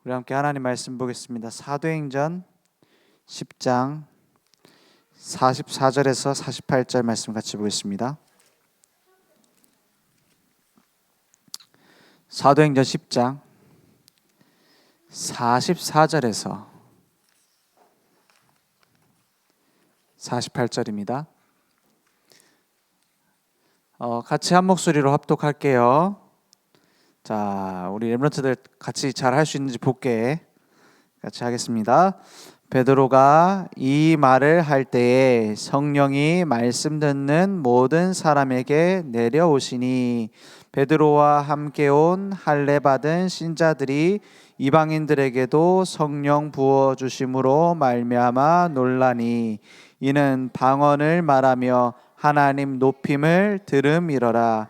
우리 함께 하나님 말씀 보겠습니다. 사도행전 10장 44절에서 48절 말씀 같이 보겠습니다. 사도행전 10장 44절에서 48절입니다. 같이 한 목소리로 합독할게요. 자, 우리 렘넌트들 같이 잘 할 수 있는지 볼게. 같이 하겠습니다. 베드로가 이 말을 할 때에 성령이 말씀 듣는 모든 사람에게 내려오시니 베드로와 함께 온 할례 받은 신자들이 이방인들에게도 성령 부어 주심으로 말미암아 놀라니 이는 방언을 말하며 하나님 높임을 들음이러라.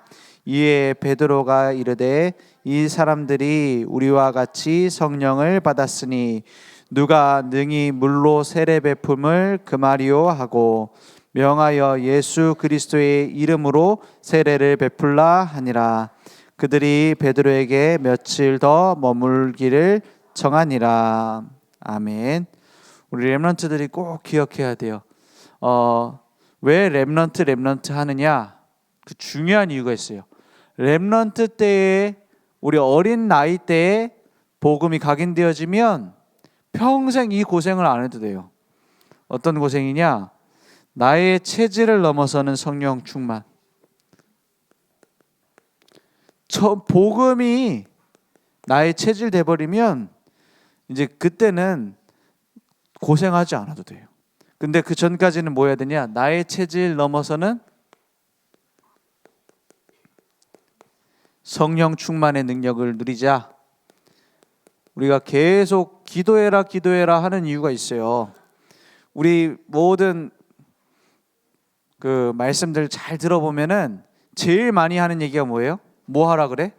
이에 베드로가 이르되 이 사람들이 우리와 같이 성령을 받았으니 누가 능히 물로 세례 베품을 금하리요 하고 명하여 예수 그리스도의 이름으로 세례를 베풀라 하니라. 그들이 베드로에게 며칠 더 머물기를 정하니라. 아멘. 우리 렘넌트들이 꼭 기억해야 돼요. 왜 렘넌트 하느냐? 그 중요한 이유가 있어요. 렘넌트 때에 우리 어린 나이 때에 복음이 각인되어지면 평생 이 고생을 안 해도 돼요. 어떤 고생이냐? 나의 체질을 넘어서는 성령 충만. 복음이 나의 체질 돼버리면 이제 그때는 고생하지 않아도 돼요. 근데 그 전까지는 뭐 해야 되냐? 나의 체질 넘어서는 성령 충만의 능력을 누리자. 우리가 계속 기도해라 하는 이유가 있어요. 우리 모든 그 말씀들 잘 들어보면은 제일 많이 하는 얘기가 뭐예요? 뭐 하라 그래?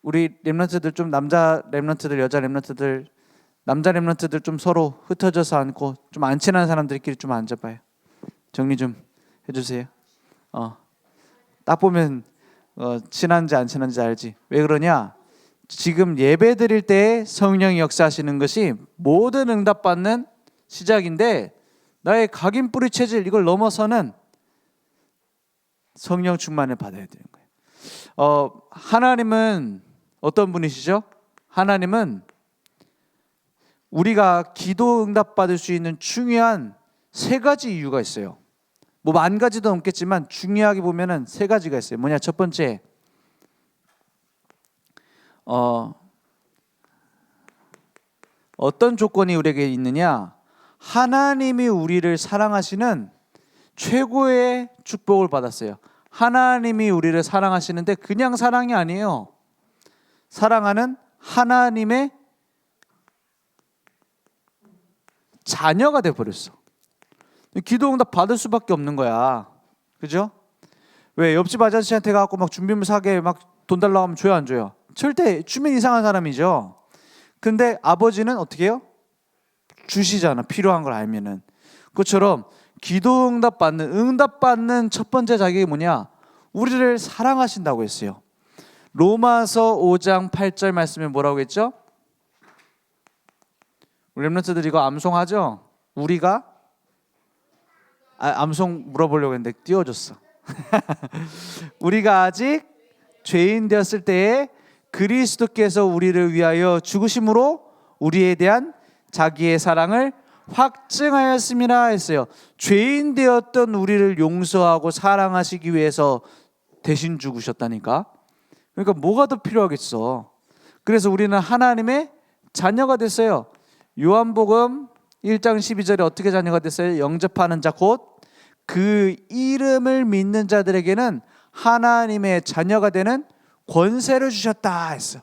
우리 렘넌트들 좀 남자 렘넌트들, 여자 렘넌트들, 남자 렘넌트들 좀 서로 흩어져서 앉고 좀 안 친한 사람들끼리 좀 앉아봐요. 정리 좀 해주세요. 딱 보면 친한지 안 친한지 알지. 왜 그러냐? 지금 예배 드릴 때 성령이 역사하시는 것이 모든 응답받는 시작인데 나의 각인 뿌리 체질 이걸 넘어서는 성령 충만을 받아야 되는 거예요. 하나님은 어떤 분이시죠? 하나님은 우리가 기도 응답받을 수 있는 중요한 세 가지 이유가 있어요. 뭐 만 가지도 넘겠지만 중요하게 보면은 세 가지가 있어요. 뭐냐? 첫 번째, 어떤 조건이 우리에게 있느냐? 하나님이 우리를 사랑하시는 최고의 축복을 받았어요. 하나님이 우리를 사랑하시는데 그냥 사랑이 아니에요. 사랑하는 하나님의 자녀가 돼버렸어. 기도 응답 받을 수밖에 없는 거야. 그죠? 왜 옆집 아저씨한테 가고 막 준비물 사게 막 돈 달라고 하면 줘요, 안 줘요? 절대 주면 이상한 사람이죠. 근데 아버지는 어떻게 해요? 주시잖아. 필요한 걸 알면은. 그것처럼 기도 응답 받는 첫 번째 자격이 뭐냐? 우리를 사랑하신다고 했어요. 로마서 5장 8절 말씀에 뭐라고 했죠? 우리 렘넌트들 이거 암송하죠? 우리가 암송 물어보려고 했는데 띄워줬어. 우리가 아직 죄인 되었을 때에 그리스도께서 우리를 위하여 죽으심으로 우리에 대한 자기의 사랑을 확증하였음이라 했어요. 죄인 되었던 우리를 용서하고 사랑하시기 위해서 대신 죽으셨다니까. 그러니까 뭐가 더 필요하겠어. 그래서 우리는 하나님의 자녀가 됐어요. 요한복음 1장 12절에 어떻게 자녀가 됐어요? 영접하는 자 곧 그 이름을 믿는 자들에게는 하나님의 자녀가 되는 권세를 주셨다 했어.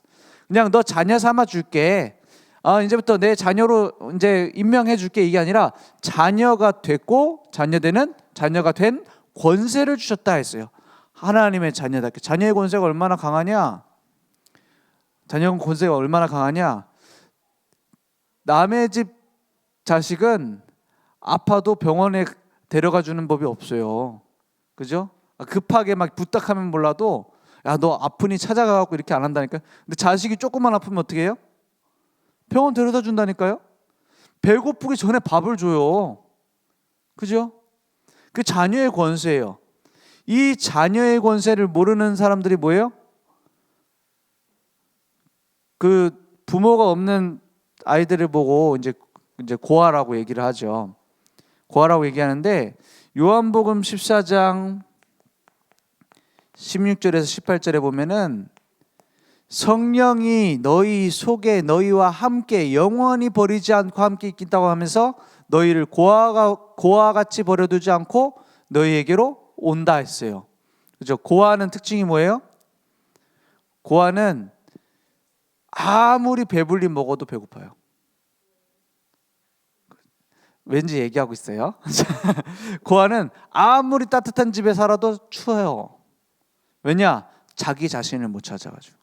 그냥 너 자녀 삼아 줄게. 이제부터 내 자녀로 이제 임명해 줄게 이게 아니라 자녀가 됐고 자녀가 된 권세를 주셨다 했어요. 하나님의 자녀답게. 자녀의 권세가 얼마나 강하냐? 자녀의 권세가 얼마나 강하냐? 남의 집 자식은 아파도 병원에 데려가 주는 법이 없어요. 그죠? 급하게 막 부탁하면 몰라도 야, 너 아프니 찾아가갖고 이렇게 안 한다니까. 근데 자식이 조금만 아프면 어떻게 해요? 병원 데려다 준다니까요. 배고프기 전에 밥을 줘요. 그죠? 그 자녀의 권세예요. 이 자녀의 권세를 모르는 사람들이 뭐예요? 그 부모가 없는 아이들을 보고 이제 고아라고 얘기를 하죠. 고아라고 얘기하는데 요한복음 14장 16절에서 18절에 보면은 성령이 너희 속에 너희와 함께 영원히 버리지 않고 함께 있겠다고 하면서 너희를 고아같이 버려두지 않고 너희에게로 온다 했어요. 그죠? 고아는 특징이 뭐예요? 고아는 아무리 배불리 먹어도 배고파요. 왠지 얘기하고 있어요. 고아는 아무리 따뜻한 집에 살아도 추워요. 왜냐? 자기 자신을 못 찾아가지고.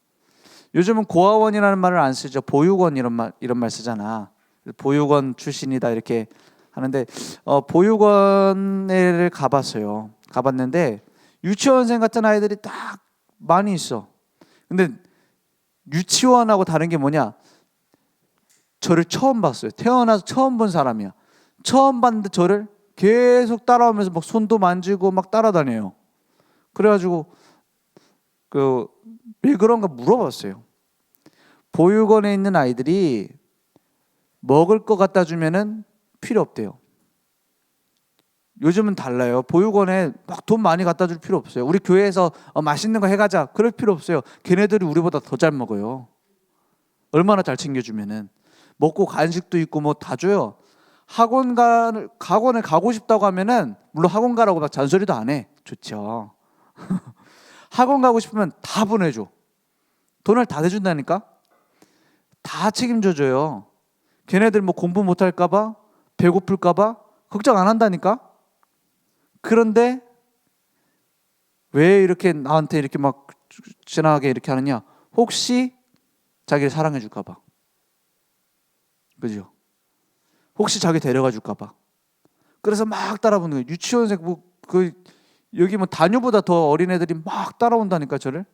요즘은 고아원이라는 말을 안 쓰죠. 보육원 이런 말 쓰잖아. 보육원 출신이다 이렇게 하는데 보육원을 가봤어요. 가봤는데 유치원생 같은 아이들이 딱 많이 있어. 근데 유치원하고 다른 게 뭐냐? 저를 처음 봤어요. 태어나서 처음 본 사람이야. 처음 봤는데 저를 계속 따라오면서 막 손도 만지고 막 따라다녀요. 그래가지고 왜 그런가 물어봤어요. 보육원에 있는 아이들이 먹을 거 갖다 주면은 필요 없대요. 요즘은 달라요. 보육원에 막 돈 많이 갖다 줄 필요 없어요. 우리 교회에서 맛있는 거 해가자 그럴 필요 없어요. 걔네들이 우리보다 더 잘 먹어요. 얼마나 잘 챙겨주면은. 먹고 간식도 있고 뭐 다 줘요. 학원을 가고 싶다고 하면은 물론 학원 가라고 막 잔소리도 안 해. 좋죠. 학원 가고 싶으면 다 보내줘. 돈을 다 대준다니까. 다 책임져 줘요. 걔네들 뭐 공부 못할까 봐, 배고플까 봐 걱정 안 한다니까. 그런데 왜 이렇게 나한테 이렇게 막 지나가게 이렇게 하느냐? 혹시 자기를 사랑해 줄까 봐. 그죠? 혹시 자기 데려가 줄까 봐. 그래서 막 따라붙는 거예요. 유치원생 여기 뭐 다녀보다 더 어린 애들이 막 따라온다니까. 저를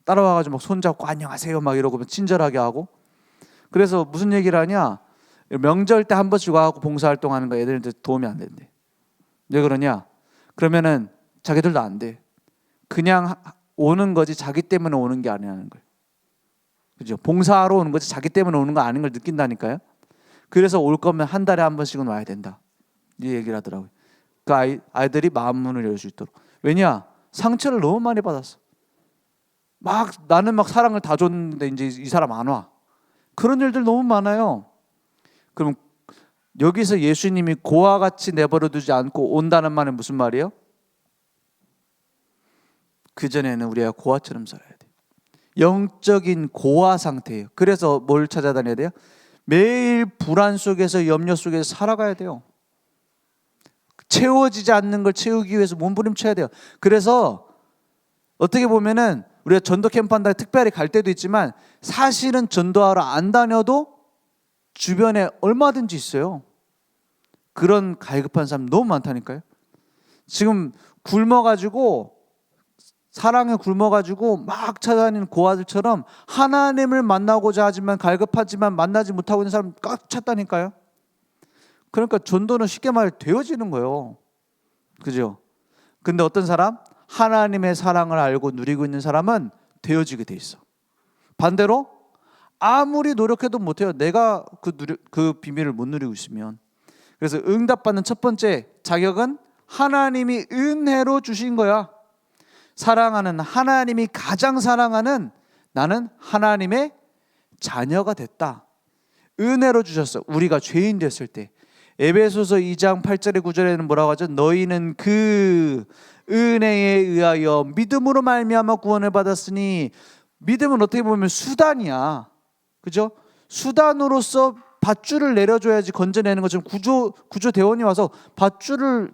따라와가지고 막 손잡고 안녕하세요 막 이러고 친절하게 하고. 그래서 무슨 얘기를 하냐? 명절 때 한 번씩 와갖고 봉사활동하는 거 애들한테 도움이 안 된대. 왜 그러냐? 그러면은 자기들도 안 돼. 그냥 오는 거지 자기 때문에 오는 게 아니라는 거예요. 그죠? 봉사하러 오는 거지 자기 때문에 오는 거 아닌 걸 느낀다니까요. 그래서 올 거면 한 달에 한 번씩은 와야 된다. 이 얘기를 하더라고요. 그 아이들이 마음 문을 열 수 있도록. 왜냐? 상처를 너무 많이 받았어. 나는 막 사랑을 다 줬는데 이제 이 사람 안 와. 그런 일들 너무 많아요. 그럼 여기서 예수님이 고아같이 내버려 두지 않고 온다는 말은 무슨 말이에요? 그전에는 우리가 고아처럼 살아야 돼. 영적인 고아 상태예요. 그래서 뭘 찾아다녀야 돼요? 매일 불안 속에서 염려 속에서 살아가야 돼요. 채워지지 않는 걸 채우기 위해서 몸부림쳐야 돼요. 그래서 어떻게 보면은 우리가 전도 캠프 한다 특별히 갈 때도 있지만 사실은 전도하러 안 다녀도 주변에 얼마든지 있어요. 그런 갈급한 사람 너무 많다니까요. 지금 굶어가지고 사랑에 굶어가지고 막 찾아다니는 고아들처럼 하나님을 만나고자 하지만 갈급하지만 만나지 못하고 있는 사람 꽉 찼다니까요. 그러니까 전도는 쉽게 말해 되어지는 거예요. 그죠? 근데 어떤 사람? 하나님의 사랑을 알고 누리고 있는 사람은 되어지게 돼 있어. 반대로 아무리 노력해도 못해요. 내가 그 비밀을 못 누리고 있으면. 그래서 응답받는 첫 번째 자격은 하나님이 은혜로 주신 거야. 사랑하는 하나님이 가장 사랑하는 나는 하나님의 자녀가 됐다. 은혜로 주셨어. 우리가 죄인 됐을 때. 에베소서 2장 8절에 9절에는 뭐라고 하죠? 너희는 그 은혜에 의하여 믿음으로 말미암아 구원을 받았으니. 믿음은 어떻게 보면 수단이야. 그죠? 수단으로서 밧줄을 내려줘야지 건져내는 것처럼 구조대원이 와서 밧줄을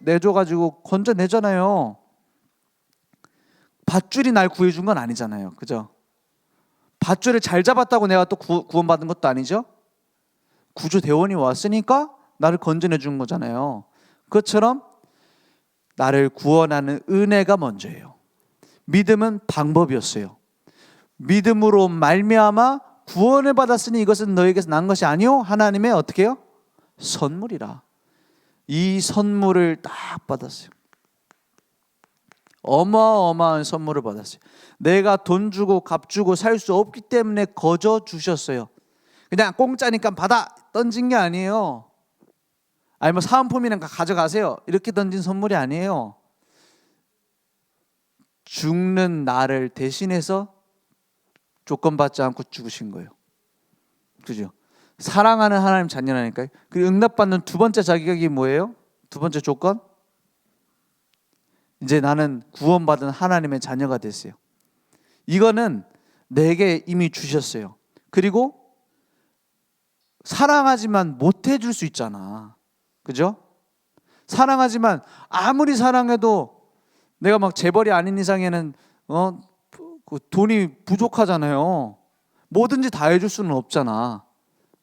내줘가지고 건져내잖아요. 밧줄이 날 구해준 건 아니잖아요. 그죠? 밧줄을 잘 잡았다고 내가 또 구원받은 것도 아니죠. 구조대원이 왔으니까 나를 건져내준 거잖아요. 그것처럼 나를 구원하는 은혜가 먼저예요. 믿음은 방법이었어요. 믿음으로 말미암아 구원을 받았으니 이것은 너에게서 난 것이 아니요 하나님의 어떻게 해요? 선물이라. 이 선물을 딱 받았어요. 어마어마한 선물을 받았어요. 내가 돈 주고 값 주고 살 수 없기 때문에 거저 주셨어요. 그냥 공짜니까 받아 던진 게 아니에요. 아니 뭐 사은품이랑 가져가세요 이렇게 던진 선물이 아니에요. 죽는 나를 대신해서 조건받지 않고 죽으신 거예요. 그죠? 사랑하는 하나님 자녀라니까요. 그리고 응답받는 두 번째 자격이 뭐예요? 두 번째 조건? 이제 나는 구원받은 하나님의 자녀가 됐어요. 이거는 내게 이미 주셨어요. 그리고 사랑하지만 못 해줄 수 있잖아. 그죠? 사랑하지만 아무리 사랑해도 내가 막 재벌이 아닌 이상에는 돈이 부족하잖아요. 뭐든지 다 해줄 수는 없잖아.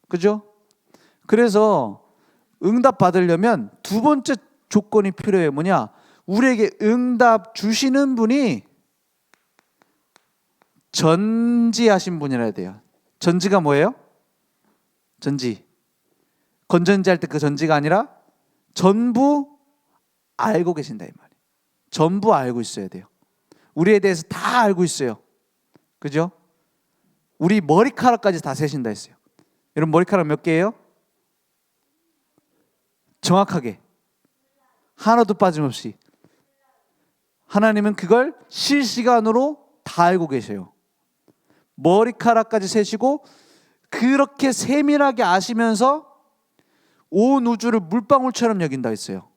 그죠? 그래서 응답 받으려면 두 번째 조건이 필요해요. 뭐냐? 우리에게 응답 주시는 분이 전지하신 분이라 해야 돼요. 전지가 뭐예요? 전지. 건전지 할 때 그 전지가 아니라 전부 알고 계신다 이 말이에요. 전부 알고 있어야 돼요. 우리에 대해서 다 알고 있어요. 그죠? 우리 머리카락까지 다 세신다 했어요. 여러분 머리카락 몇 개예요? 정확하게 하나도 빠짐없이. 하나님은 그걸 실시간으로 다 알고 계셔요. 머리카락까지 세시고 그렇게 세밀하게 아시면서 온 우주를 물방울처럼 여긴다 했어요.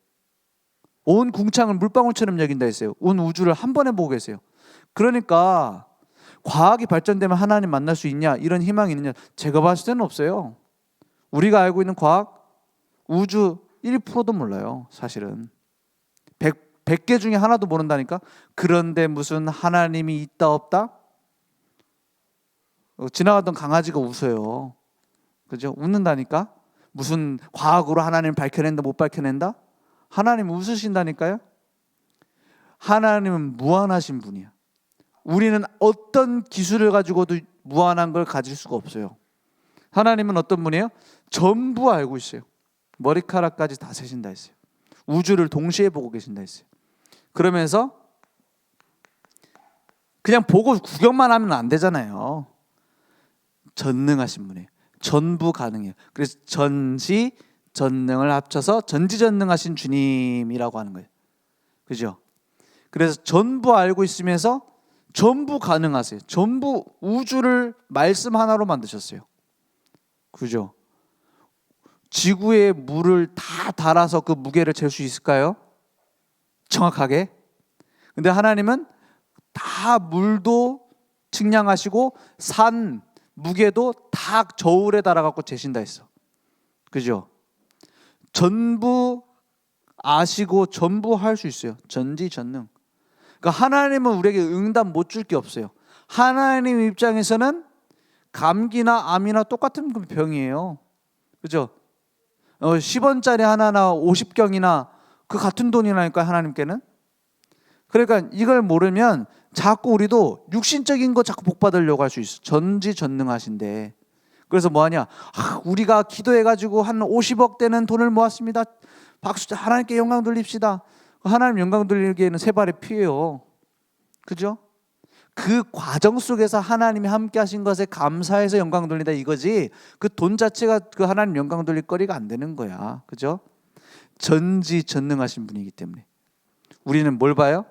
온 궁창을 물방울처럼 여긴다 했어요. 온 우주를 한 번에 보고 계세요. 그러니까 과학이 발전되면 하나님 만날 수 있냐 이런 희망이 있느냐, 제가 봤을 때는 없어요. 우리가 알고 있는 과학 우주 1%도 몰라요. 사실은 100개 중에 하나도 모른다니까. 그런데 무슨 하나님이 있다 없다? 지나가던 강아지가 웃어요. 그죠? 웃는다니까. 무슨 과학으로 하나님을 밝혀낸다 못 밝혀낸다? 하나님 웃으신다니까요. 하나님은 무한하신 분이야. 우리는 어떤 기술을 가지고도 무한한 걸 가질 수가 없어요. 하나님은 어떤 분이에요? 전부 알고 있어요. 머리카락까지 다 세신다 했어요. 우주를 동시에 보고 계신다 했어요. 그러면서 그냥 보고 구경만 하면 안 되잖아요. 전능하신 분이에요. 전부 가능해요. 그래서 전지 전능을 합쳐서 전지전능하신 주님이라고 하는 거예요. 그죠? 그래서 전부 알고 있으면서 전부 가능하세요. 전부 우주를 말씀 하나로 만드셨어요. 그죠? 지구에 물을 다 달아서 그 무게를 잴 수 있을까요? 정확하게. 근데 하나님은 다 물도 측량하시고 산 무게도 다 저울에 달아갖고 재신다 했어. 그죠? 전부 아시고 전부 할 수 있어요. 전지전능. 그러니까 하나님은 우리에게 응답 못 줄 게 없어요. 하나님 입장에서는 감기나 암이나 똑같은 병이에요. 그죠? 10원짜리 하나나 50경이나 그 같은 돈이라니까 하나님께는. 그러니까 이걸 모르면 자꾸 우리도 육신적인 거 자꾸 복 받으려고 할 수 있어. 전지전능하신데. 그래서 뭐하냐? 우리가 기도해가지고 한 50억 되는 돈을 모았습니다. 박수. 하나님께 영광 돌립시다. 하나님 영광 돌리기에는 세 발의 피예요. 그죠? 그 과정 속에서 하나님이 함께 하신 것에 감사해서 영광 돌린다 이거지, 그 돈 자체가 그 하나님 영광 돌릴 거리가 안 되는 거야. 그죠? 전지전능하신 분이기 때문에 우리는 뭘 봐요?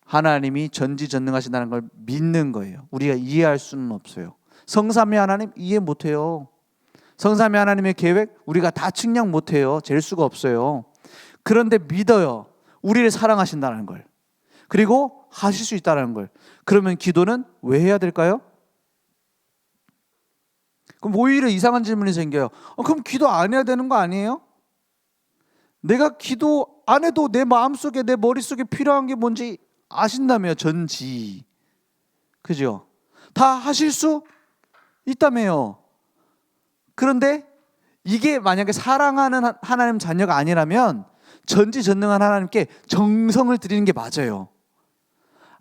하나님이 전지전능하신다는 걸 믿는 거예요. 우리가 이해할 수는 없어요. 성삼위 하나님 이해 못해요. 성삼위 하나님의 계획 우리가 다 측량 못해요. 잴 수가 없어요. 그런데 믿어요. 우리를 사랑하신다는 걸. 그리고 하실 수 있다는 걸. 그러면 기도는 왜 해야 될까요? 그럼 오히려 이상한 질문이 생겨요. 그럼 기도 안 해야 되는 거 아니에요? 내가 기도 안 해도 내 마음속에 내 머릿속에 필요한 게 뭔지 아신다며요. 전지. 그죠? 다 하실 수 있다며요. 그런데 이게 만약에 사랑하는 하나님 자녀가 아니라면 전지전능한 하나님께 정성을 드리는 게 맞아요.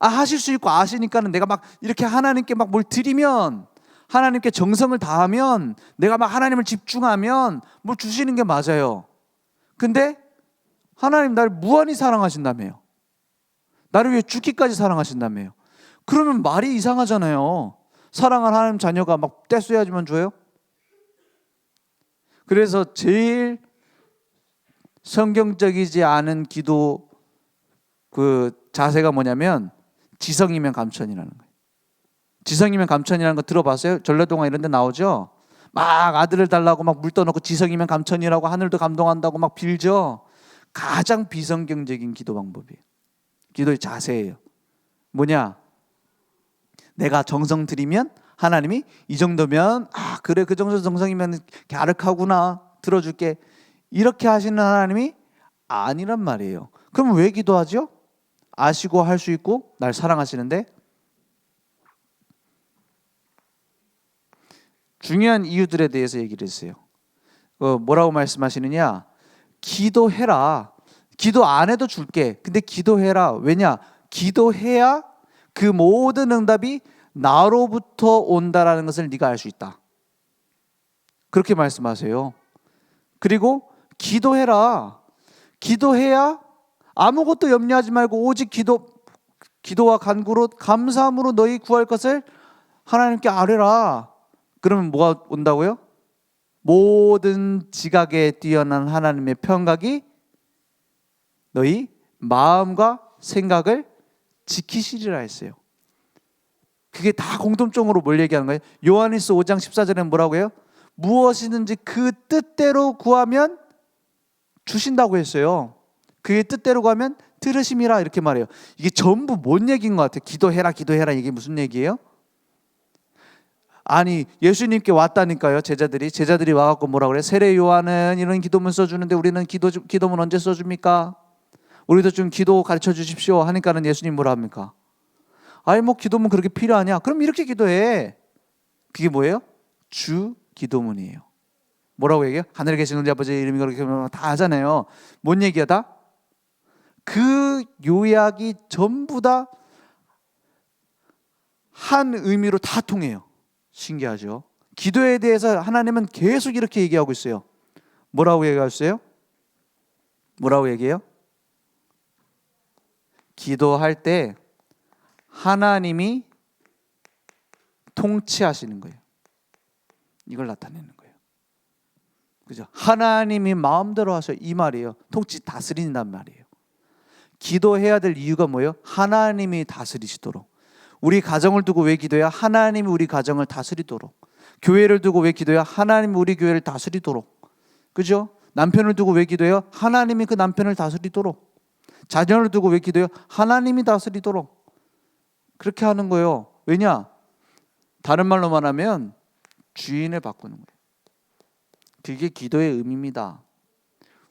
하실 수 있고 아시니까는 내가 막 이렇게 하나님께 막 뭘 드리면 하나님께 정성을 다하면, 내가 막 하나님을 집중하면 뭘 주시는 게 맞아요. 근데 하나님 나를 무한히 사랑하신다며요. 나를 위해 죽기까지 사랑하신다며요. 그러면 말이 이상하잖아요. 사랑하는 하나님 자녀가 막 떼써야지만 줘요? 그래서 제일 성경적이지 않은 기도 그 자세가 뭐냐면 지성이면 감천이라는 거예요. 지성이면 감천이라는 거 들어봤어요? 전래동화 이런 데 나오죠? 막 아들을 달라고 막 물 떠놓고 지성이면 감천이라고 하늘도 감동한다고 막 빌죠? 가장 비성경적인 기도 방법이에요. 기도의 자세예요. 뭐냐? 내가 정성 들이면 하나님이 이 정도면 그래 그 정도 정성이면 갸륵하구나 들어줄게 이렇게 하시는 하나님이 아니란 말이에요. 그럼 왜 기도하죠? 아시고 할 수 있고 날 사랑하시는데. 중요한 이유들에 대해서 얘기를 했어요. 뭐라고 말씀하시느냐? 기도해라. 기도 안 해도 줄게. 근데 기도해라. 왜냐? 기도해야 그 모든 응답이 나로부터 온다라는 것을 네가 알 수 있다. 그렇게 말씀하세요. 그리고 기도해라. 기도해야 아무것도 염려하지 말고 오직 기도와 간구로 감사함으로 너희 구할 것을 하나님께 아뢰라. 그러면 뭐가 온다고요? 모든 지각에 뛰어난 하나님의 평각이 너희 마음과 생각을 지키시리라 했어요. 그게 다 공통적으로 뭘 얘기하는 거예요? 요한일서 5장 14절에는 뭐라고 해요? 무엇이든지 그 뜻대로 구하면 주신다고 했어요. 그의 뜻대로 구하면 들으심이라 이렇게 말해요. 이게 전부 뭔 얘기인 것 같아요? 기도해라 기도해라 이게 무슨 얘기예요? 아니 예수님께 왔다니까요. 제자들이 와갖고 뭐라 그래? 세례 요한은 이런 기도문 써주는데 우리는 기도문 언제 써줍니까? 우리도 좀 기도 가르쳐 주십시오 하니까는 예수님 뭐라 합니까? 아니 뭐 기도문 그렇게 필요하냐? 그럼 이렇게 기도해. 그게 뭐예요? 주 기도문이에요. 뭐라고 얘기해요? 하늘에 계신 우리 아버지의 이름이 그렇게 다 하잖아요. 뭔 얘기하다? 그 요약이 전부 다 한 의미로 다 통해요. 신기하죠? 기도에 대해서 하나님은 계속 이렇게 얘기하고 있어요. 뭐라고 얘기하셨어요? 뭐라고 얘기해요? 기도할 때 하나님이 통치하시는 거예요. 이걸 나타내는 거예요. 그죠? 하나님이 마음대로 하셔 이 말이에요. 통치 다스린단 말이에요. 기도해야 될 이유가 뭐예요? 하나님이 다스리시도록. 우리 가정을 두고 왜 기도해야? 하나님이 우리 가정을 다스리도록. 교회를 두고 왜 기도해야? 하나님이 우리 교회를 다스리도록. 그죠? 남편을 두고 왜 기도해요? 하나님이 그 남편을 다스리도록. 자녀를 두고 왜 기도해요? 하나님이 다스리도록. 그렇게 하는 거예요. 왜냐? 다른 말로 말하면 주인을 바꾸는 거예요. 그게 기도의 의미입니다.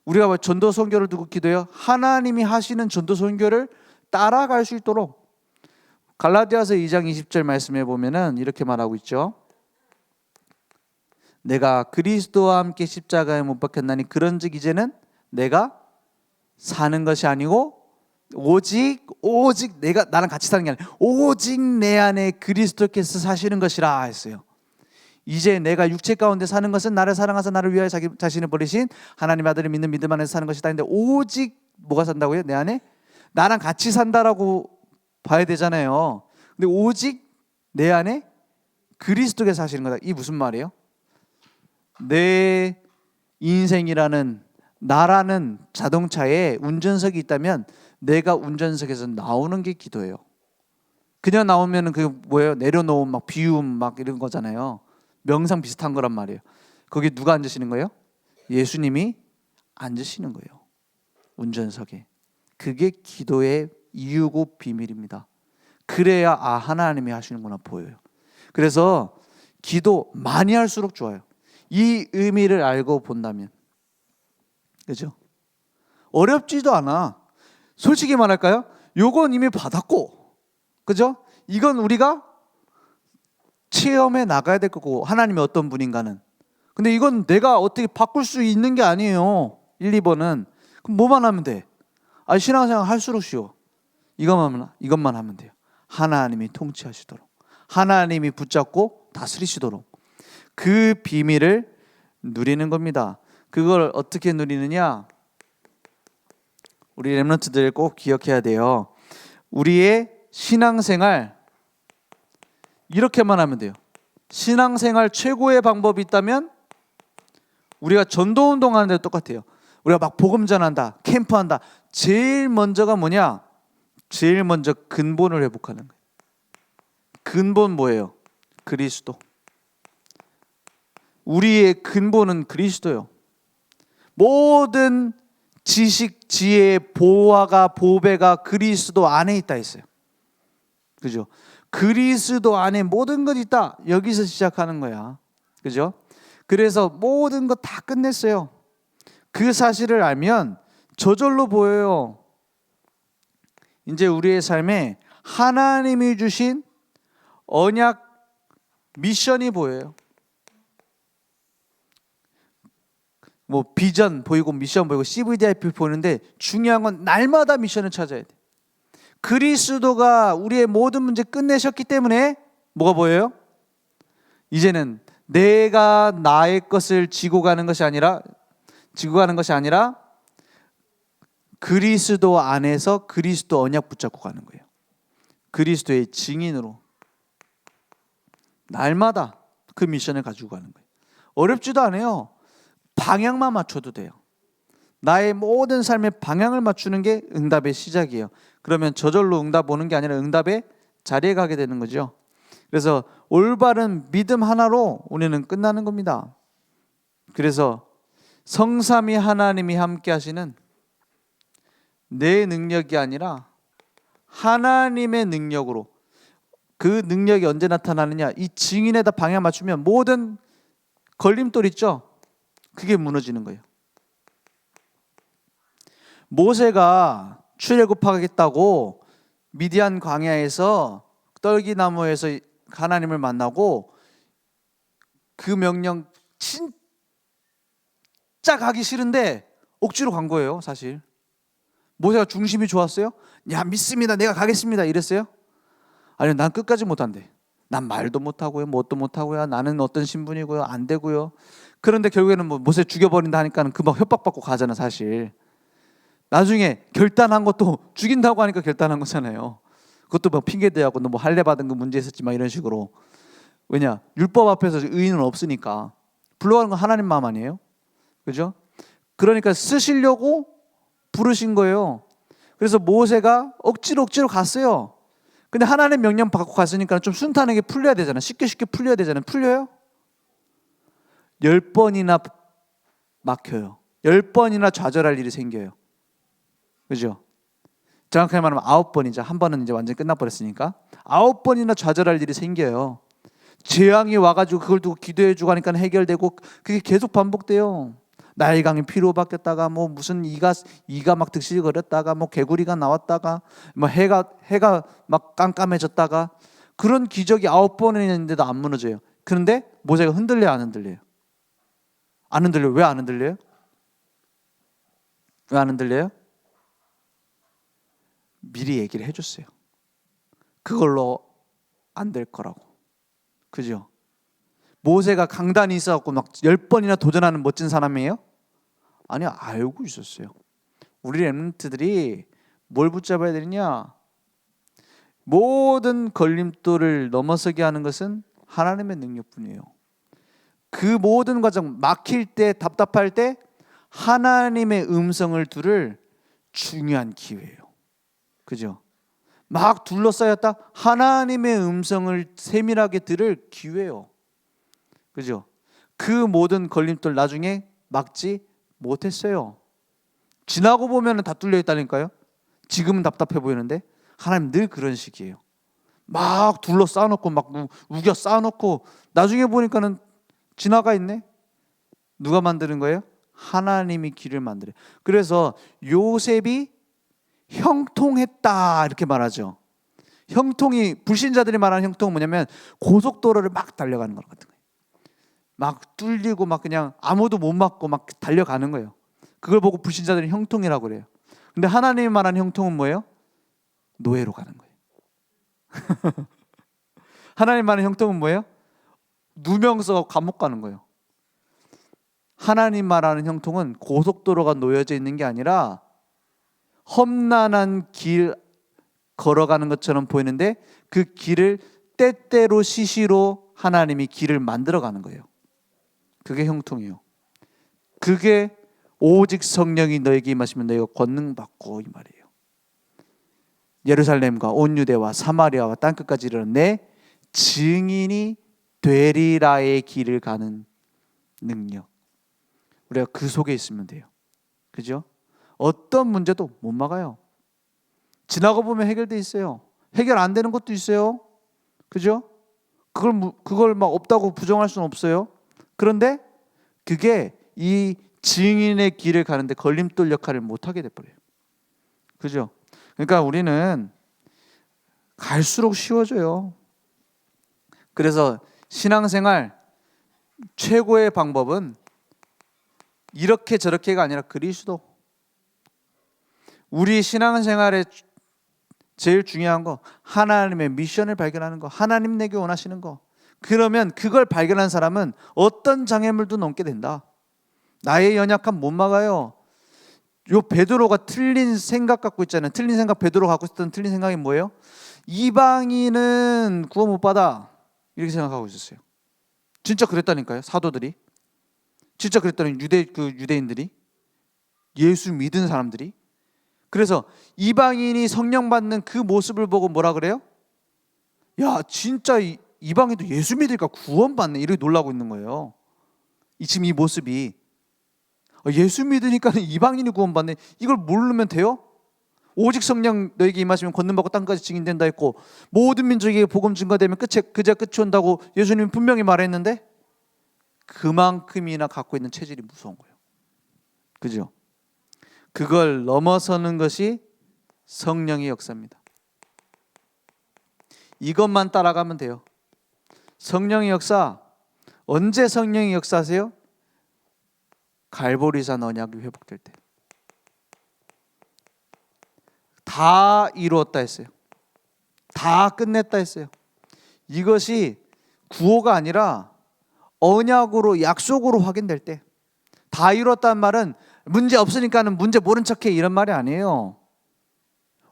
우리가 왜 전도 선교를 두고 기도해요? 하나님이 하시는 전도 선교를 따라갈 수 있도록. 갈라디아서 2장 20절 말씀해 보면은 이렇게 말하고 있죠. 내가 그리스도와 함께 십자가에 못 박혔나니 그런즉 이제는 내가 사는 것이 아니고 오직 내가 나랑 같이 사는 게 아니라 오직 내 안에 그리스도께서 사시는 것이라 했어요. 이제 내가 육체 가운데 사는 것은 나를 사랑하사 나를 위하여 자기 자신을 버리신 하나님 아들을 믿는 믿음 안에서 사는 것이다. 근데 오직 뭐가 산다고요? 내 안에 나랑 같이 산다라고 봐야 되잖아요. 근데 오직 내 안에 그리스도께서 사시는 거다. 이 무슨 말이에요? 내 인생이라는 나라는 자동차에 운전석이 있다면 내가 운전석에서 나오는 게 기도예요. 그냥 나오면은 그게 뭐예요? 내려놓음 막 비움 막 이런 거잖아요. 명상 비슷한 거란 말이에요. 거기 누가 앉으시는 거예요? 예수님이 앉으시는 거예요. 운전석에. 그게 기도의 이유고 비밀입니다. 그래야 하나님이 하시는구나 보여요. 그래서 기도 많이 할수록 좋아요. 이 의미를 알고 본다면. 그죠? 어렵지도 않아. 솔직히 말할까요? 요건 이미 받았고, 그죠? 이건 우리가 체험해 나가야 될 거고, 하나님이 어떤 분인가는. 근데 이건 내가 어떻게 바꿀 수 있는 게 아니에요. 1, 2번은. 그럼 뭐만 하면 돼? 신앙생활 할수록 쉬워. 이것만 하면 돼요. 하나님이 통치하시도록. 하나님이 붙잡고 다스리시도록 그 비밀을 누리는 겁니다. 그걸 어떻게 누리느냐? 우리 렘넌트들 꼭 기억해야 돼요. 우리의 신앙생활 이렇게만 하면 돼요. 신앙생활 최고의 방법이 있다면 우리가 전도운동 하는 데 똑같아요. 우리가 막 복음 전한다, 캠프한다. 제일 먼저가 뭐냐? 제일 먼저 근본을 회복하는 거예요. 근본 뭐예요? 그리스도. 우리의 근본은 그리스도요. 모든 지식, 지혜, 보화가, 보배가 그리스도 안에 있다 했어요. 그죠? 그리스도 안에 모든 것 있다. 여기서 시작하는 거야. 그죠? 그래서 모든 것 다 끝냈어요. 그 사실을 알면 저절로 보여요. 이제 우리의 삶에 하나님이 주신 언약 미션이 보여요. 뭐 비전 보이고 미션 보이고 CVDIP 보이는데 중요한 건 날마다 미션을 찾아야 돼. 그리스도가 우리의 모든 문제 끝내셨기 때문에 뭐가 보여요? 이제는 내가 나의 것을 지고 가는 것이 아니라 그리스도 안에서 그리스도 언약 붙잡고 가는 거예요. 그리스도의 증인으로 날마다 그 미션을 가지고 가는 거예요. 어렵지도 않아요. 방향만 맞춰도 돼요. 나의 모든 삶의 방향을 맞추는 게 응답의 시작이에요. 그러면 저절로 응답 오는 게 아니라 응답의 자리에 가게 되는 거죠. 그래서 올바른 믿음 하나로 우리는 끝나는 겁니다. 그래서 성삼위 하나님이 함께 하시는 내 능력이 아니라 하나님의 능력으로, 그 능력이 언제 나타나느냐? 이 증인에다 방향 맞추면 모든 걸림돌 있죠? 그게 무너지는 거예요. 모세가 출애굽하겠다고 미디안 광야에서 떨기나무에서 하나님을 만나고 그 명령 진짜 가기 싫은데 억지로 간 거예요. 사실 모세가 중심이 좋았어요? 야, 믿습니다, 내가 가겠습니다 이랬어요? 아니요, 난 끝까지 못한대. 난 말도 못하고요, 뭣도 못하고요, 나는 어떤 신분이고요, 안 되고요. 그런데 결국에는 뭐 모세 죽여버린다 하니까 금방 협박받고 가잖아. 사실 나중에 결단한 것도 죽인다고 하니까 결단한 거잖아요. 그것도 뭐 핑계대하고 너 뭐 할례 받은 거 문제 있었지 막 이런 식으로. 왜냐? 율법 앞에서 의인은 없으니까. 불러가는 건 하나님 마음 아니에요? 그죠? 그러니까 쓰시려고 부르신 거예요. 그래서 모세가 억지로 갔어요. 근데 하나님 명령 받고 갔으니까 좀 순탄하게 풀려야 되잖아. 쉽게 풀려야 되잖아요. 풀려요? 10번이나 막혀요. 10번이나 좌절할 일이 생겨요. 그죠? 정확하게 말하면 9번이죠. 한 번은 이제 완전히 끝나버렸으니까 9번이나 좌절할 일이 생겨요. 재앙이 와가지고 그걸 두고 기도해주고 하니까 해결되고, 그게 계속 반복돼요. 나일강이 피로 바뀌었다가 뭐 무슨 이가 막 득실거렸다가 뭐 개구리가 나왔다가 뭐 해가 막 깜깜해졌다가, 그런 기적이 9번이 있는데도 안 무너져요. 그런데 모세가 흔들려요, 안 흔들려요? 안 흔들려요. 왜 안 흔들려요? 왜 안 흔들려요? 미리 얘기를 해줬어요. 그걸로 안 될 거라고. 그죠? 모세가 강단이 있어갖고 막 10번이나 도전하는 멋진 사람이에요? 아니요, 알고 있었어요. 우리 렘넌트들이 뭘 붙잡아야 되느냐? 모든 걸림돌을 넘어서게 하는 것은 하나님의 능력뿐이에요. 그 모든 과정, 막힐 때, 답답할 때 하나님의 음성을 들을 중요한 기회예요. 그죠? 막 둘러싸였다, 하나님의 음성을 세밀하게 들을 기회예요. 그죠? 그 모든 걸림돌 나중에 막지 못했어요. 지나고 보면 다 뚫려 있다니까요. 지금은 답답해 보이는데 하나님 늘 그런 식이에요. 막 둘러싸놓고 막 우겨 쌓아놓고 나중에 보니까는 지나가 있네. 누가 만드는 거예요? 하나님이 길을 만들어요. 그래서 요셉이 형통했다 이렇게 말하죠. 형통이, 불신자들이 말하는 형통은 뭐냐면 고속도로를 막 달려가는 것 같은 거예요. 막 뚫리고 막 그냥 아무도 못 막고 막 달려가는 거예요. 그걸 보고 불신자들이 형통이라고 그래요. 근데 하나님이 말하는 형통은 뭐예요? 노예로 가는 거예요. 하나님 말하는 형통은 뭐예요? 누명서 감옥 가는 거예요. 하나님 말하는 형통은 고속도로가 놓여져 있는 게 아니라 험난한 길 걸어가는 것처럼 보이는데 그 길을 때때로 시시로 하나님이 길을 만들어가는 거예요. 그게 형통이에요. 그게 오직 성령이 너에게 임하시면 너희가 권능 받고, 이 말이에요. 예루살렘과 온 유대와 사마리아와 땅끝까지 이르러 내 증인이 되리라의 길을 가는 능력. 우리가 그 속에 있으면 돼요. 그죠? 어떤 문제도 못 막아요. 지나가 보면 해결돼 있어요. 해결 안 되는 것도 있어요. 그죠? 그걸 막 없다고 부정할 수는 없어요. 그런데 그게 이 증인의 길을 가는데 걸림돌 역할을 못 하게 돼 버려요. 그죠? 그러니까 우리는 갈수록 쉬워져요. 그래서 신앙생활 최고의 방법은 이렇게 저렇게가 아니라 그리스도. 우리 신앙생활의 제일 중요한 거, 하나님의 미션을 발견하는 거, 하나님 내게 원하시는 거. 그러면 그걸 발견한 사람은 어떤 장애물도 넘게 된다. 나의 연약함 못 막아요. 요 베드로가 틀린 생각 갖고 있잖아요. 틀린 생각, 베드로 갖고 있었던 틀린 생각이 뭐예요? 이방인은 구원 못 받아, 이렇게 생각하고 있었어요. 진짜 그랬다니까요. 사도들이 진짜 그랬다는 유대인들이, 예수 믿은 사람들이. 그래서 이방인이 성령 받는 그 모습을 보고 뭐라 그래요? 야, 진짜 이방인도 예수 믿으니까 구원 받네, 이렇게 놀라고 있는 거예요. 지금 이 모습이, 예수 믿으니까 이방인이 구원 받네, 이걸 모르면 돼요? 오직 성령 너에게 임하시면 권능 받고 땅까지 증인된다 했고, 모든 민족에게 복음 증거되면 그제 끝이 온다고 예수님이 분명히 말했는데, 그만큼이나 갖고 있는 체질이 무서운 거예요. 그죠? 그걸 넘어서는 것이 성령의 역사입니다. 이것만 따라가면 돼요. 성령의 역사, 언제 성령의 역사하세요? 갈보리산 언약이 회복될 때. 다 이루었다 했어요. 다 끝냈다 했어요. 이것이 구호가 아니라 언약으로, 약속으로 확인될 때. 다 이루었다는 말은 문제 없으니까는 문제 모른 척해, 이런 말이 아니에요.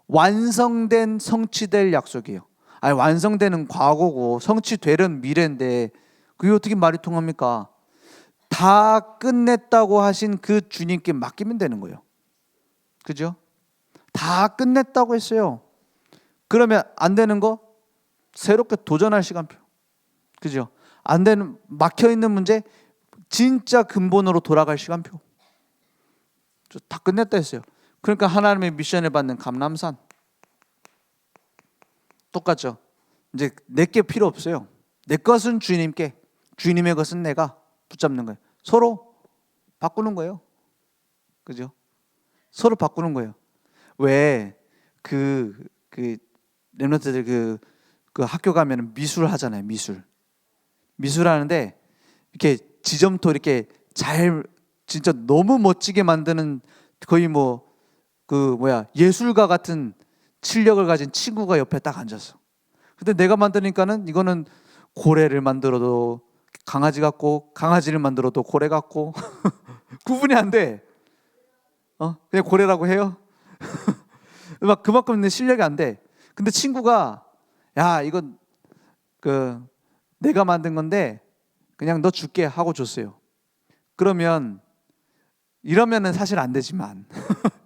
완성된, 성취될 약속이에요. 아니, 완성되는 과거고 성취되는 미래인데 그게 어떻게 말이 통합니까? 다 끝냈다고 하신 그 주님께 맡기면 되는 거예요. 그죠? 다 끝냈다고 했어요. 그러면 안 되는 거 새롭게 도전할 시간표. 그죠? 안 되는, 막혀 있는 문제 진짜 근본으로 돌아갈 시간표. 다 끝냈다 했어요. 그러니까 하나님의 미션을 받는 감람산 똑같죠. 이제 내게 필요 없어요. 내 것은 주님께, 주님의 것은 내가 붙잡는 거예요. 서로 바꾸는 거예요. 그죠? 서로 바꾸는 거예요. 왜 렘넌트들 그 학교 가면 미술 하잖아요. 미술 하는데 이렇게 지점토 이렇게 잘, 진짜 너무 멋지게 만드는, 거의 예술가 같은 실력을 가진 친구가 옆에 딱 앉았어. 근데 내가 만드니까는 이거는 고래를 만들어도 강아지 같고, 강아지를 만들어도 고래 같고 구분이 안 돼. 그냥 고래라고 해요. 막 그만큼 내 실력이 안 돼. 근데 친구가, 야, 이건 내가 만든 건데 그냥 너 줄게 하고 줬어요. 이러면은 사실 안 되지만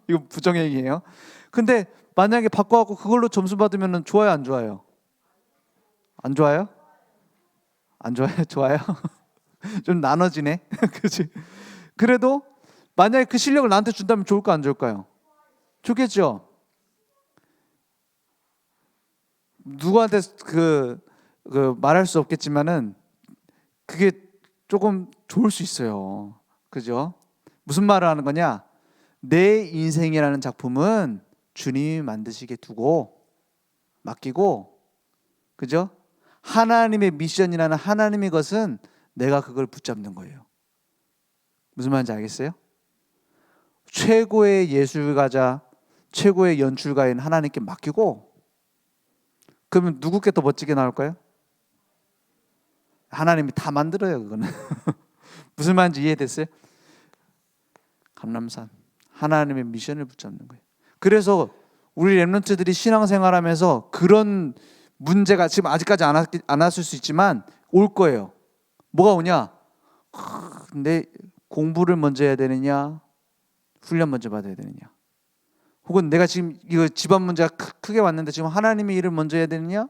이거 부정행위예요. 근데 만약에 바꿔갖고 그걸로 점수 받으면 좋아요, 안 좋아요? 안 좋아요? 안 좋아요? 좋아요? 좀 나눠지네. 그치? 그래도 만약에 그 실력을 나한테 준다면 좋을까, 안 좋을까요? 좋겠죠. 누구한테 말할 수 없겠지만은 그게 조금 좋을 수 있어요. 그죠? 무슨 말을 하는 거냐? 내 인생이라는 작품은 주님이 만드시게 두고 맡기고, 그죠? 하나님의 미션이라는 하나님의 것은 내가 그걸 붙잡는 거예요. 무슨 말인지 알겠어요? 최고의 예술가자, 최고의 연출가인 하나님께 맡기고, 그러면 누구께 더 멋지게 나올까요? 하나님이 다 만들어요, 그거는. 무슨 말인지 이해됐어요? 감람산 하나님의 미션을 붙잡는 거예요. 그래서 우리 렘넌트들이 신앙생활하면서 그런 문제가 지금 아직까지 안 왔을 수 있지만 올 거예요. 뭐가 오냐? 근데 공부를 먼저 해야 되느냐? 훈련 먼저 받아야 되느냐? 혹은 내가 지금 이거 집안 문제가 크게 왔는데 지금 하나님의 일을 먼저 해야 되느냐?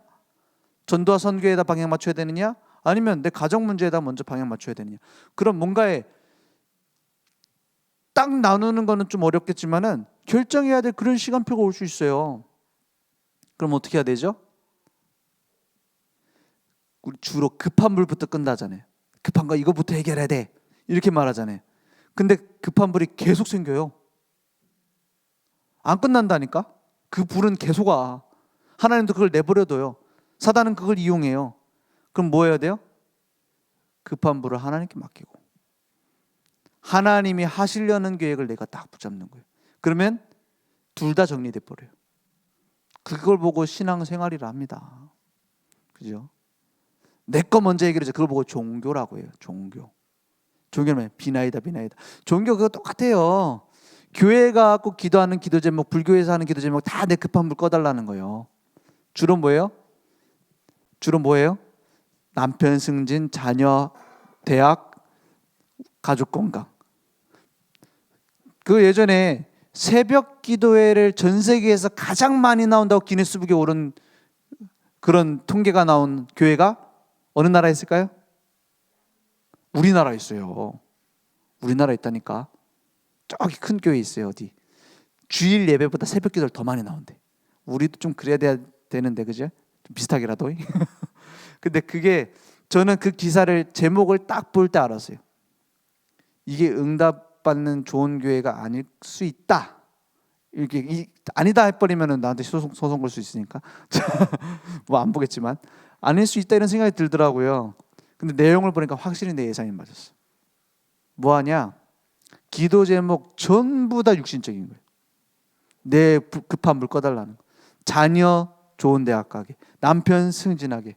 전도와 선교에다 방향 맞춰야 되느냐? 아니면 내 가정 문제에다 먼저 방향 맞춰야 되느냐? 그럼 뭔가에 딱 나누는 거는 좀 어렵겠지만은 결정해야 될 그런 시간표가 올 수 있어요. 그럼 어떻게 해야 되죠? 우리 주로 급한 불부터 끈다잖아요. 급한 거 이거부터 해결해야 돼. 이렇게 말하잖아요. 근데 급한 불이 계속 생겨요. 안 끝난다니까? 그 불은 계속 와. 하나님도 그걸 내버려둬요. 사단은 그걸 이용해요. 그럼 뭐 해야 돼요? 급한 불을 하나님께 맡기고 하나님이 하시려는 계획을 내가 딱 붙잡는 거예요. 그러면 둘 다 정리돼 버려요. 그걸 보고 신앙생활이라 합니다. 그죠? 내 거 먼저 해결해서 그걸 보고 종교라고 해요. 종교는 비나이다. 종교 그거 똑같아요. 교회가 꼭 기도하는 기도 제목, 불교에서 하는 기도 제목 다 내 급한 불 꺼달라는 거예요. 주로 뭐예요? 남편 승진, 자녀 대학, 가족 건강. 그 예전에 새벽 기도회를 전 세계에서 가장 많이 나온다고 기네스북에 오른 그런 통계가 나온 교회가 어느 나라에 있을까요? 우리나라에 있어요. 우리나라에 있다니까. 저기 큰 교회 있어요. 어디? 주일 예배보다 새벽 기도를 더 많이 나온대. 우리도 좀 그래야 되는데, 그죠? 좀 비슷하게라도. 근데 그게 저는 그 기사를 제목을 딱 볼 때 알았어요. 이게 응답받는 좋은 교회가 아닐 수 있다. 이렇게 아니다 해버리면은 나한테 소송 걸 수 있으니까 뭐 안 보겠지만 아닐 수 있다 이런 생각이 들더라고요. 근데 내용을 보니까 확실히 내 예상이 맞았어. 뭐하냐? 기도 제목 전부 다 육신적인 거예요. 내 급한 물 꺼달라는 거. 자녀 좋은 대학 가게, 남편 승진하게,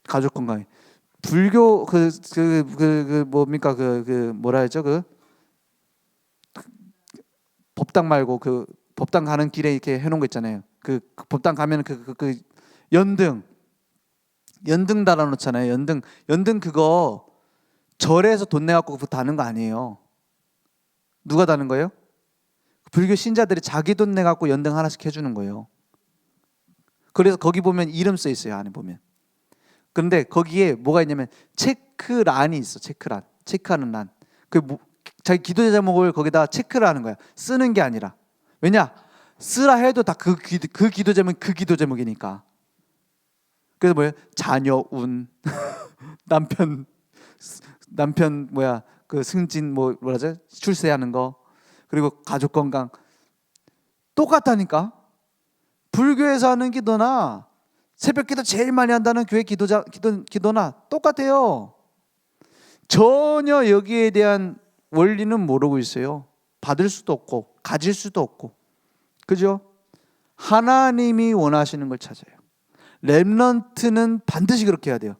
가족 건강에. 불교 뭡니까 뭐라 했죠? 그 법당 말고 그 법당 가는 길에 이렇게 해놓은 거 있잖아요. 그 법당 가면 그 연등 달아놓잖아요. 연등 그거 절에서 돈 내갖고 그거 다는 거 아니에요. 누가 다는 거예요? 불교 신자들이 자기 돈 내갖고 연등 하나씩 해주는 거예요. 그래서 거기 보면 이름 써 있어요. 안에 보면. 그런데 거기에 뭐가 있냐면 체크란이 있어. 체크하는 란. 자기 기도 제목을 거기다 체크를 하는 거야. 쓰는 게 아니라. 왜냐? 쓰라 해도 다 그 기도 제목 그 기도 제목이니까. 그래서 뭐예요? 자녀 운, 남편 그 승진 뭐라죠? 출세하는 거, 그리고 가족 건강 똑같다니까. 불교에서 하는 기도나 새벽 기도 제일 많이 한다는 교회 기도나 똑같아요. 전혀 여기에 대한 원리는 모르고 있어요. 받을 수도 없고 가질 수도 없고. 그죠? 하나님이 원하시는 걸 찾아요. 렘넌트는 반드시 그렇게 해야 돼요.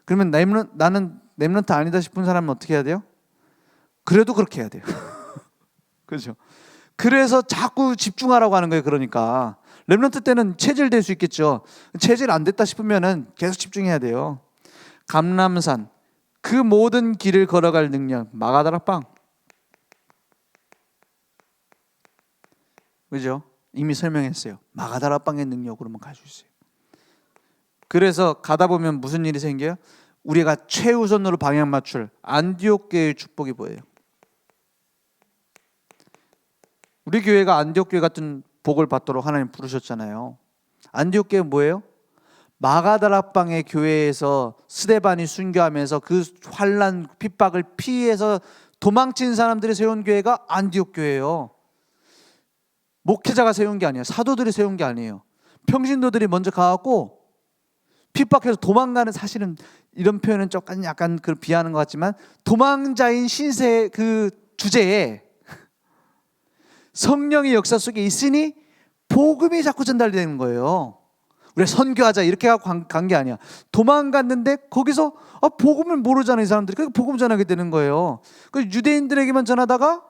그러면 나는 렘넌트 아니다 싶은 사람은 어떻게 해야 돼요? 그래도 그렇게 해야 돼요. 그죠? 그래서 자꾸 집중하라고 하는 거예요. 그러니까 렘넌트 때는 체질될 수 있겠죠. 체질 안 됐다 싶으면은 계속 집중해야 돼요. 감람산 그 모든 길을 걸어갈 능력 마가다락방. 그죠? 이미 설명했어요. 마가다락방의 능력으로만 갈 수 있어요. 그래서 가다 보면 무슨 일이 생겨요? 우리가 최우선으로 방향 맞출 안디옥 교회의 축복이 뭐예요? 우리 교회가 안디옥 교회 같은 복을 받도록 하나님 부르셨잖아요. 안디옥 교회 뭐예요? 마가다락방의 교회에서 스데반이 순교하면서 그 환난 핍박을 피해서 도망친 사람들이 세운 교회가 안디옥 교회예요. 목회자가 세운 게 아니에요. 사도들이 세운 게 아니에요. 평신도들이 먼저 가갖고 핍박해서 도망가는, 사실은 이런 표현은 조금 약간 비하하는 것 같지만 도망자인 신세 그 주제에 성령의 역사 속에 있으니 복음이 자꾸 전달되는 거예요. 우리 선교하자 이렇게 하고 간 게 아니야. 도망갔는데 거기서 복음을 모르잖아 이 사람들이. 그러니까 복음 전하게 되는 거예요. 그 유대인들에게만 전하다가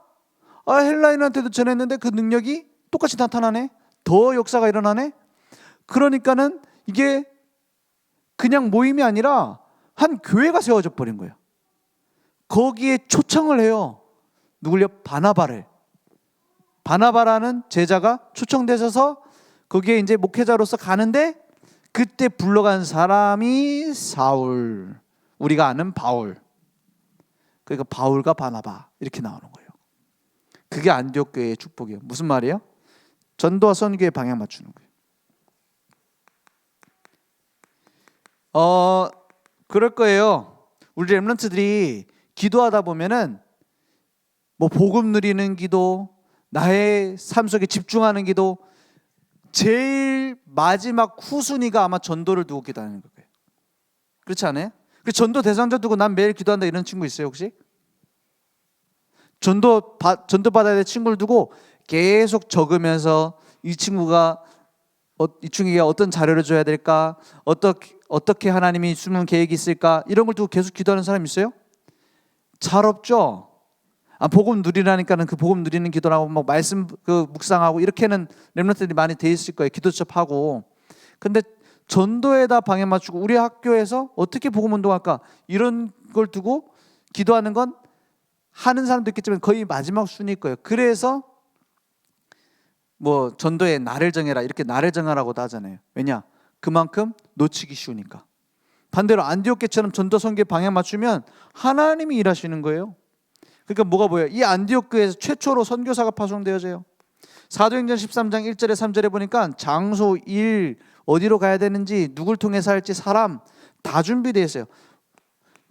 헬라인한테도 전했는데 그 능력이 똑같이 나타나네. 더 역사가 일어나네. 그러니까는 이게 그냥 모임이 아니라 한 교회가 세워져 버린 거예요. 거기에 초청을 해요. 누굴요? 바나바를. 바나바라는 제자가 초청되셔서 거기에 이제 목회자로서 가는데 그때 불러간 사람이 사울. 우리가 아는 바울. 그러니까 바울과 바나바 이렇게 나오는 거예요. 그게 안디옥 교회의 축복이에요. 무슨 말이에요? 전도와 선교의 방향 맞추는 거예요. 그럴 거예요. 우리 렘넌트들이 기도하다 보면은 뭐 복음 누리는 기도, 나의 삶 속에 집중하는 기도, 제일 마지막 후순위가 아마 전도를 두고 기도하는 거예요. 그렇지 않아요? 그 전도 대상자 두고 난 매일 기도한다 이런 친구 있어요 혹시? 전도 받아야 될 친구를 두고 계속 적으면서 이 친구가 어떤 자료를 줘야 될까? 어떻게 하나님이 숨은 계획이 있을까? 이런 걸 두고 계속 기도하는 사람 있어요? 잘 없죠? 복음 누리라니까는 그 복음 누리는 기도라고 막 말씀 묵상하고 이렇게는 렘넌트들이 많이 돼 있을 거예요. 기도 접하고. 근데 전도에다 방해 맞추고 우리 학교에서 어떻게 복음 운동할까? 이런 걸 두고 기도하는 건 하는 사람도 있겠지만 거의 마지막 순위일 거예요. 그래서 뭐 전도에 날을 정해라 이렇게 날을 정하라고도 하잖아요. 왜냐? 그만큼 놓치기 쉬우니까. 반대로 안디옥 교회처럼 전도 선교에 방향 맞추면 하나님이 일하시는 거예요. 그러니까 뭐가 보여요? 이 안디옥 교회에서 최초로 선교사가 파송되어져요. 사도행전 13장 1절에 3절에 보니까 장소, 일, 어디로 가야 되는지, 누굴 통해서 할지, 사람 다 준비되어 있어요.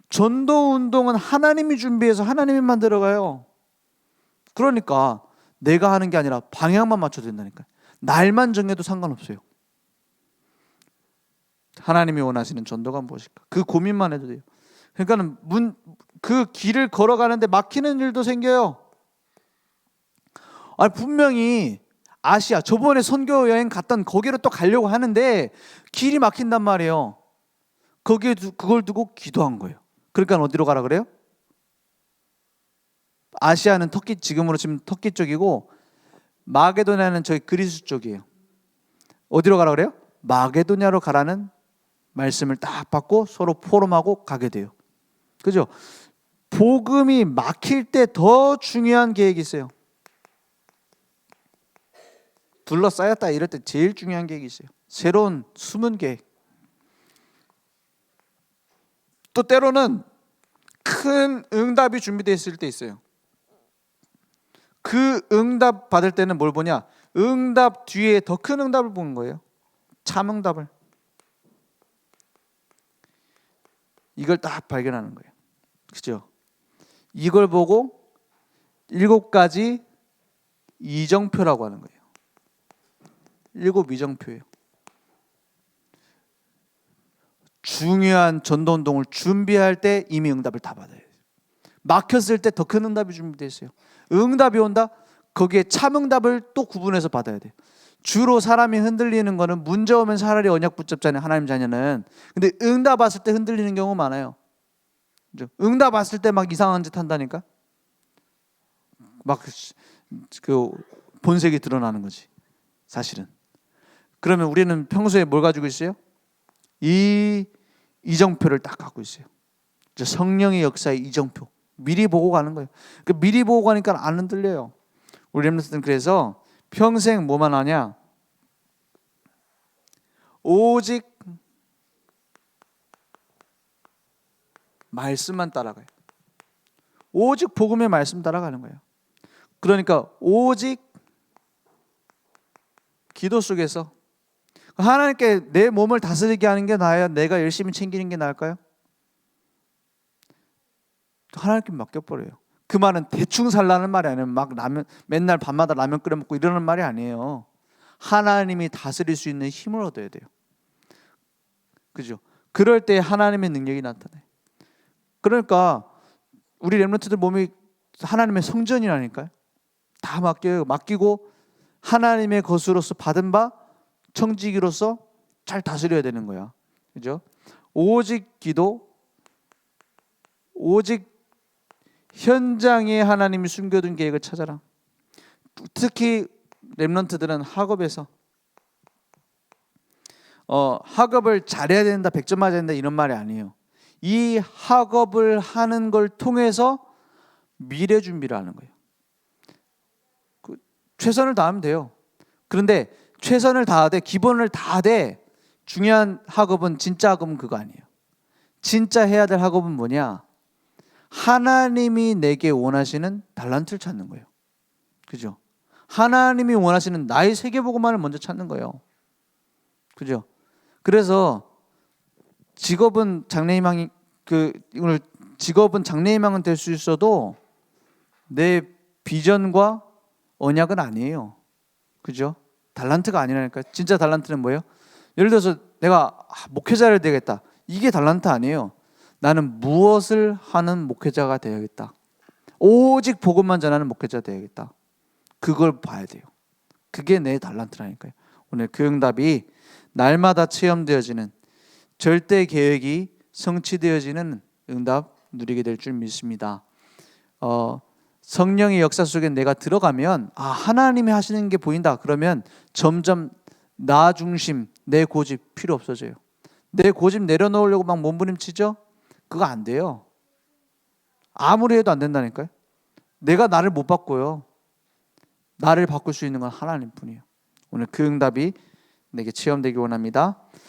전도 운동은 하나님이 준비해서 하나님이 만들어가요. 그러니까 내가 하는 게 아니라 방향만 맞춰도 된다니까요. 날만 정해도 상관없어요. 하나님이 원하시는 전도가 무엇일까? 그 고민만 해도 돼요. 그러니까는 그 길을 걸어가는데 막히는 일도 생겨요. 분명히 아시아 저번에 선교 여행 갔던 거기로 또 가려고 하는데 길이 막힌단 말이에요. 그걸 두고 기도한 거예요. 그러니까 어디로 가라 그래요? 아시아는 터키, 지금으로 치면 터키 쪽이고 마게도냐는 저희 그리스 쪽이에요. 어디로 가라 그래요? 마게도냐로 가라는 말씀을 딱 받고 서로 포럼하고 가게 돼요. 그죠? 복음이 막힐 때 더 중요한 계획이 있어요. 둘러싸였다 이럴 때 제일 중요한 계획이 있어요. 새로운 숨은 계획. 또 때로는 큰 응답이 준비되어 있을 때 있어요. 그 응답 받을 때는 뭘 보냐? 응답 뒤에 더 큰 응답을 보는 거예요. 참 응답을. 이걸 딱 발견하는 거예요. 그죠? 이걸 보고 7가지 이정표라고 하는 거예요. 7 이정표예요. 중요한 전도운동을 준비할 때 이미 응답을 다 받아야 돼요. 막혔을 때 더 큰 응답이 준비되어 있어요. 응답이 온다? 거기에 참 응답을 또 구분해서 받아야 돼요. 주로 사람이 흔들리는 거는 문제 오면 차라리 언약 붙잡잖아요. 하나님 자녀는. 근데 응답 왔을 때 흔들리는 경우 많아요. 응답 왔을 때 막 이상한 짓 한다니까. 막 그 본색이 드러나는 거지. 사실은. 그러면 우리는 평소에 뭘 가지고 있어요? 이 이정표를 딱 갖고 있어요. 성령의 역사의 이정표. 미리 보고 가는 거예요. 미리 보고 가니까 안 흔들려요. 우리 렘넌트들은 그래서 평생 뭐만 하냐? 오직 말씀만 따라가요. 오직 복음의 말씀 따라가는 거예요. 그러니까 오직 기도 속에서 하나님께 내 몸을 다스리게 하는 게 나아야 내가 열심히 챙기는 게 나을까요? 하나님께 맡겨버려요. 그 말은 대충 살라는 말이 아니에요. 막 맨날 밤마다 라면 끓여 먹고 이러는 말이 아니에요. 하나님이 다스릴 수 있는 힘을 얻어야 돼요. 그죠? 그럴 때 하나님의 능력이 나타나요. 그러니까 우리 렘넌트들 몸이 하나님의 성전이라니까요. 다 맡겨요. 맡기고 하나님의 것으로서 받은 바 청지기로서 잘 다스려야 되는 거야. 그죠? 오직 기도, 오직 현장에 하나님이 숨겨둔 계획을 찾아라. 특히 렘넌트들은 학업에서 학업을 잘해야 된다, 100점 맞아야 된다 이런 말이 아니에요. 이 학업을 하는 걸 통해서 미래 준비를 하는 거예요. 최선을 다하면 돼요. 그런데 최선을 다하되 기본을 다하되 중요한 학업은 진짜 학업은 그거 아니에요. 진짜 해야 될 학업은 뭐냐? 하나님이 내게 원하시는 달란트를 찾는 거예요. 그죠? 하나님이 원하시는 나의 세계보고만을 먼저 찾는 거예요. 그죠? 그래서 직업은 장래희망이 오늘 직업은 장래희망은 될 수 있어도 내 비전과 언약은 아니에요. 그죠? 달란트가 아니라니까. 진짜 달란트는 뭐예요? 예를 들어서 내가 목회자를 되겠다. 이게 달란트 아니에요. 나는 무엇을 하는 목회자가 되어야겠다. 오직 복음만 전하는 목회자 되어야겠다. 그걸 봐야 돼요. 그게 내 달란트라니까요. 오늘 그 응답이 날마다 체험되어지는 절대 계획이 성취되어지는 응답 누리게 될 줄 믿습니다. 성령의 역사 속에 내가 들어가면 하나님이 하시는 게 보인다. 그러면 점점 나 중심, 내 고집 필요 없어져요. 내 고집 내려놓으려고 막 몸부림치죠? 그거 안 돼요. 아무리 해도 안 된다니까요. 내가 나를 못 바꿔요. 나를 바꿀 수 있는 건 하나님뿐이에요. 오늘 그 응답이 내게 체험되기 원합니다.